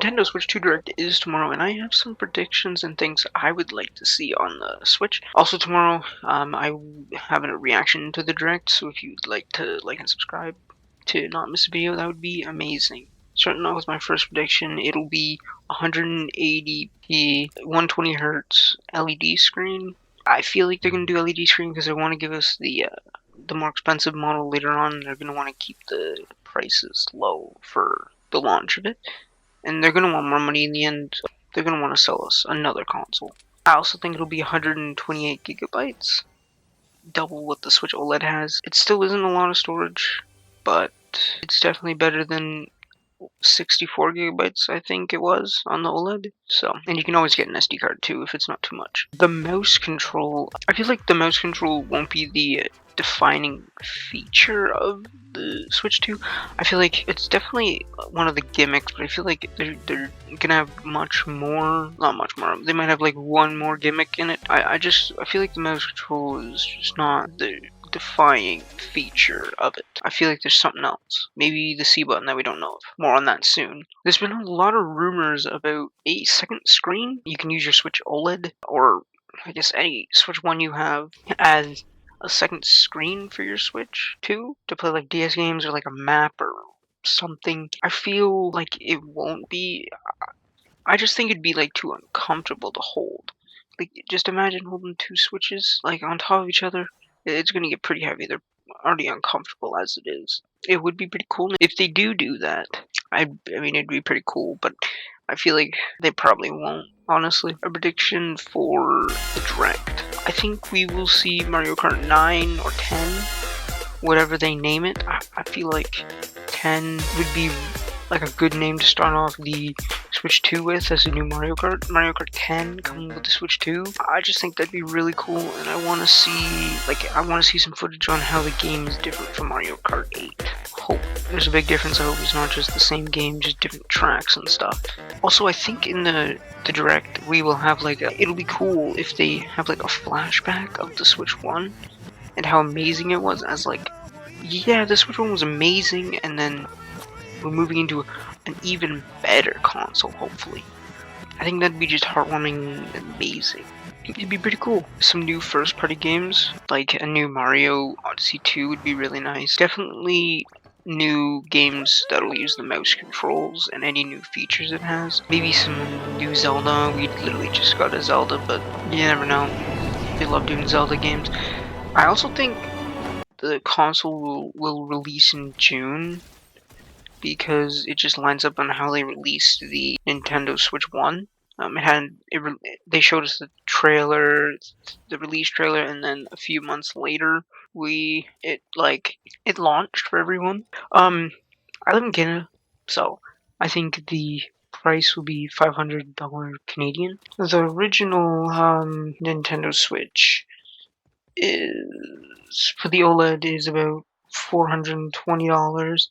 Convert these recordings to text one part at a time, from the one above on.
Nintendo Switch 2 Direct is tomorrow, and I have some predictions and things I would like to see on the Switch. Also tomorrow, have a reaction to the Direct, so if you'd like to like and subscribe to not miss a video, that would be amazing. Starting off with my first prediction, it'll be 180p, 120 hertz LED screen. I feel like they're gonna do LED screen because they want to give us the more expensive model later on. They're gonna want to keep the prices low for the launch of it, and they're gonna want more money in the end. They're gonna want to sell us another console. I also think it'll be 128 gigabytes, double what the Switch OLED has. It still isn't a lot of storage, but it's definitely better than 64 gigabytes, I think it was, on the OLED. So, and you can always get an SD card too if it's not too much. The mouse control, I feel like the mouse control won't be the defining feature of the Switch 2. I feel like it's definitely one of the gimmicks, but I feel like they're gonna have much more, not much more, they might have like one more gimmick in it. I feel like the mouse control is just not the defining feature of it. I feel like there's something else. Maybe the C button that we don't know of. More on that soon. There's been a lot of rumors about a second screen. You can use your Switch OLED, or I guess any Switch 1 you have, as a second screen for your Switch 2 to play like DS games or like a map or something. I feel like it won't be. I just think it'd be like too uncomfortable to hold. Like, just imagine holding two Switches like on top of each other. It's gonna get pretty heavy. They're already uncomfortable as it is. It would be pretty cool if they do that. I mean, it'd be pretty cool, but I feel like they probably won't. Honestly, a prediction for the Direct. I think we will see Mario Kart 9 or 10, whatever they name it. I feel like 10 would be like a good name to start off the Switch 2 with as a new Mario Kart. Mario Kart 10 coming with the Switch 2. I just think that'd be really cool, and I want to see some footage on how the game is different from Mario Kart 8. Hope there's a big difference. I hope it's not just the same game, just different tracks and stuff. Also, I think in the Direct we will have it'll be cool if they have like a flashback of the Switch 1 and how amazing it was as yeah, the Switch 1 was amazing, and then we're moving into an even better console, hopefully. I think that'd be just heartwarming and amazing. It'd be pretty cool. Some new first-party games, like a new Mario Odyssey 2 would be really nice. Definitely new games that'll use the mouse controls and any new features it has. Maybe some new Zelda. We literally just got a Zelda, but you never know. They love doing Zelda games. I also think the console will release in June, because it just lines up on how they released the Nintendo Switch 1. They showed us the trailer, the release trailer, and then a few months later, it launched for everyone. I live in Canada, so I think the price will be $500 Canadian. The original Nintendo Switch is for the OLED is about $420.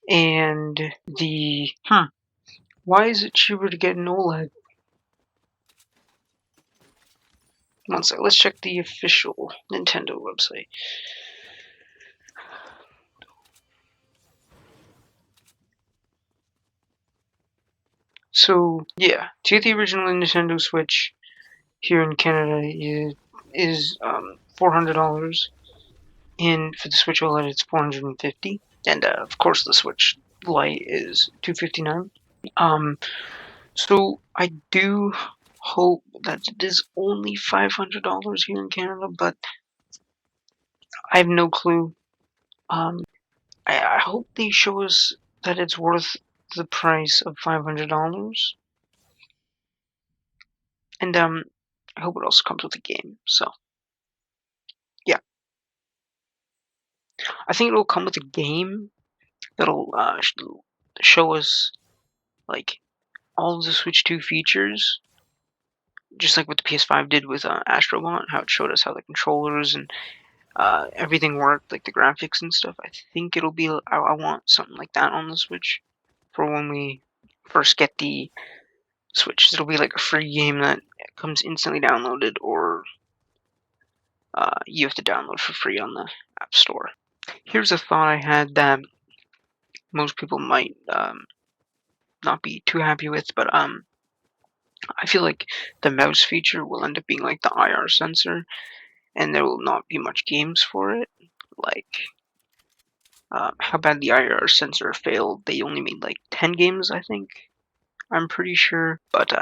And why is it cheaper to get an OLED? One sec, let's check the official Nintendo website. So, yeah, to get the original Nintendo Switch here in Canada is $400, and for the Switch OLED it's $450, and of course the Switch Lite is $259. So I do hope that it is only $500 here in Canada, but I have no clue. I hope they show us that it's worth the price of $500, and I hope it also comes with a game. So yeah, I think it'll come with a game that'll show us like all of the Switch 2 features, just like what the PS5 did with Astrobot, how it showed us how the controllers and everything worked, like the graphics and stuff. I think it'll be. I want something like that on the Switch for when we first get the Switch. It'll be like a free game that comes instantly downloaded, or you have to download for free on the App Store. Here's a thought I had that most people might not be too happy with, but I feel like the mouse feature will end up being like the IR sensor, and there will not be much games for it. Like, how bad the IR sensor failed. They only made like 10 games, I think. I'm pretty sure, but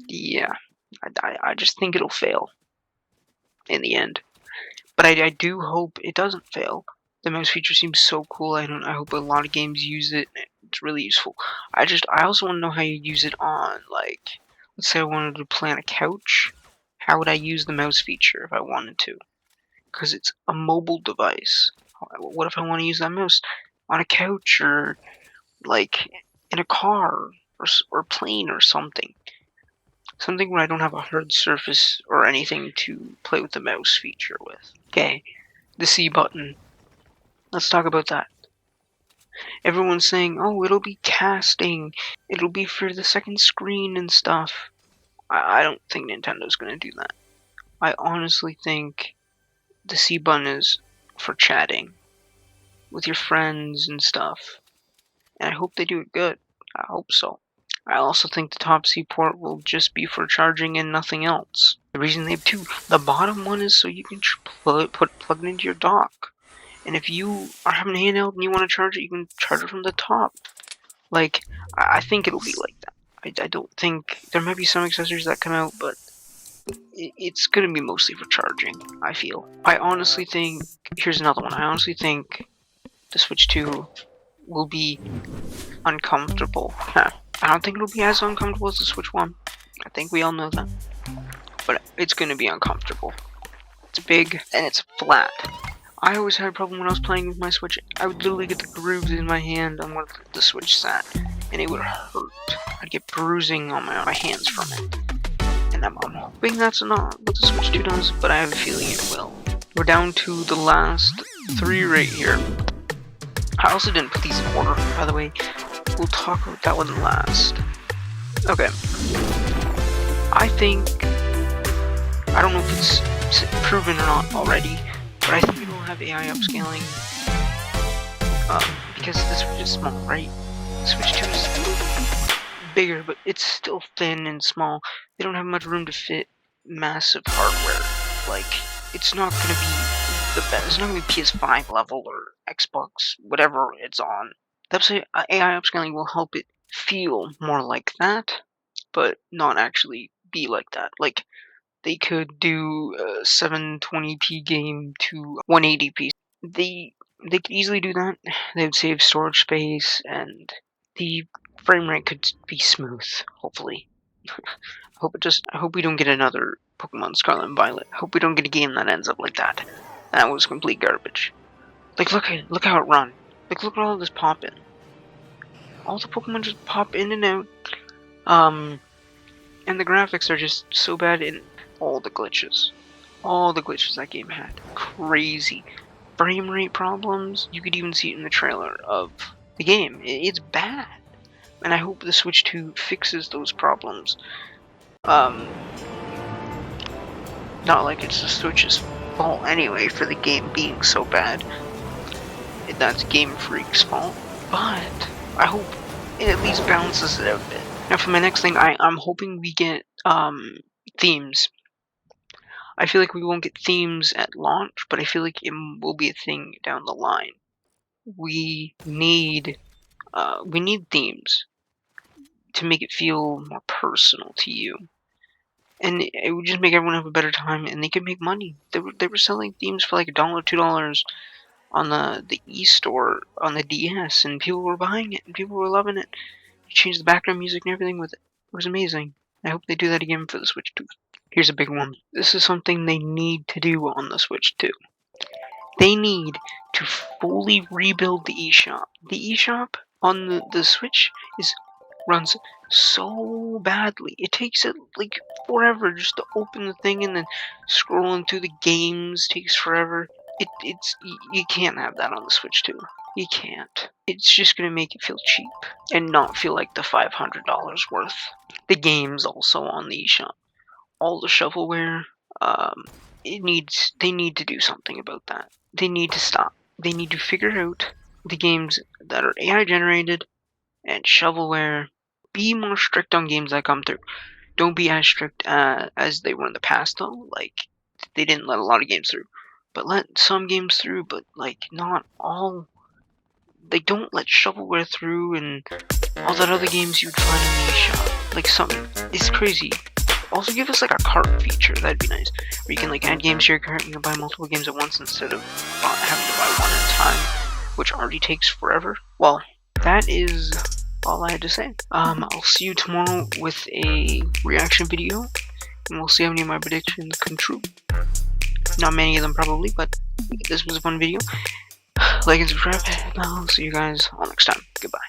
yeah, I just think it'll fail in the end. But I do hope it doesn't fail. The mouse feature seems so cool. I hope a lot of games use it. It's really useful. I also want to know how you use it on, like, let's say I wanted to play on a couch. How would I use the mouse feature if I wanted to? Because it's a mobile device. What if I want to use that mouse on a couch or like in a car or plane or something? Something where I don't have a hard surface or anything to play with the mouse feature with. Okay, the C button. Let's talk about that. Everyone's saying, oh, it'll be casting, it'll be for the second screen and stuff. I don't think Nintendo's gonna do that. I honestly think the C button is for chatting with your friends and stuff. And I hope they do it good. I hope so. I also think the top C port will just be for charging and nothing else. The reason they have two, the bottom one is so you can plug it into your dock. And if you are having a handheld and you want to charge it, you can charge it from the top. Like, I think it'll be like that. I don't think, there might be some accessories that come out, but it's going to be mostly for charging, I feel. I honestly think, here's another one, I honestly think the Switch 2 will be uncomfortable. I don't think it'll be as uncomfortable as the Switch 1. I think we all know that. But it's going to be uncomfortable. It's big and it's flat. I always had a problem when I was playing with my Switch. I would literally get the grooves in my hand on where the Switch sat, and it would hurt. I'd get bruising on my hands from it. And I'm hoping that's not what the Switch 2 does, but I have a feeling it will. We're down to the last 3 right here. I also didn't put these in order, by the way. We'll talk about that one last. Okay. I think, I don't know if it's proven or not already, but I think we will have AI upscaling, because the Switch is small, right? The Switch 2 is bigger, but it's still thin and small. They don't have much room to fit massive hardware. Like, it's not going to be the best. It's not going to be PS5 level or Xbox, whatever it's on. That's why AI upscaling will help it feel more like that, but not actually be like that. Like, they could do a 720p game to 180p. They could easily do that. They would save storage space, and the frame rate could be smooth, hopefully. I hope we don't get another Pokemon Scarlet and Violet. I hope we don't get a game that ends up like that. That was complete garbage. Like, look how it run. Like, look at all this popping. All the Pokemon just pop in and out. And the graphics are just so bad in all the glitches. All the glitches that game had. Crazy. Frame rate problems. You could even see it in the trailer of the game. It's bad. And I hope the Switch 2 fixes those problems. Not like it's the Switch's fault anyway for the game being so bad. That's Game Freak's fault. But I hope it at least balances it out a bit. Now for my next thing, I'm hoping we get themes. I feel like we won't get themes at launch, but I feel like it will be a thing down the line. We need themes to make it feel more personal to you, and it would just make everyone have a better time, and they could make money. They were selling themes for like $1, $2 on the e-store on the DS, and people were buying it, and people were loving it. You changed the background music and everything with it. It was amazing. I hope they do that again for the Switch 2. Here's a big one. This is something they need to do on the Switch 2. They need to fully rebuild the eShop. The eShop on the Switch runs so badly. It takes it like forever just to open the thing, and then scrolling through the games takes forever. You can't have that on the Switch 2. You can't. It's just gonna make it feel cheap and not feel like the $500 worth. The games also on the eShop, all the shovelware. They need to do something about that. They need to stop. They need to figure out the games that are AI generated And shovelware, be more strict on games that come through. Don't be as strict as they were in the past, though. Like, they didn't let a lot of games through. But let some games through, but, like, not all. They don't let shovelware through and all that other games you'd find in the eShop. Like, something. It's crazy. Also, give us, like, a cart feature. That'd be nice. Where you can, like, add games to your cart and you can buy multiple games at once instead of having to buy one at a time, which already takes forever. Well, that is all I had to say. I'll see you tomorrow with a reaction video, and we'll see how many of my predictions come true. Not many of them probably, but this was a fun video. Like and subscribe, and I'll see you guys all next time. Goodbye.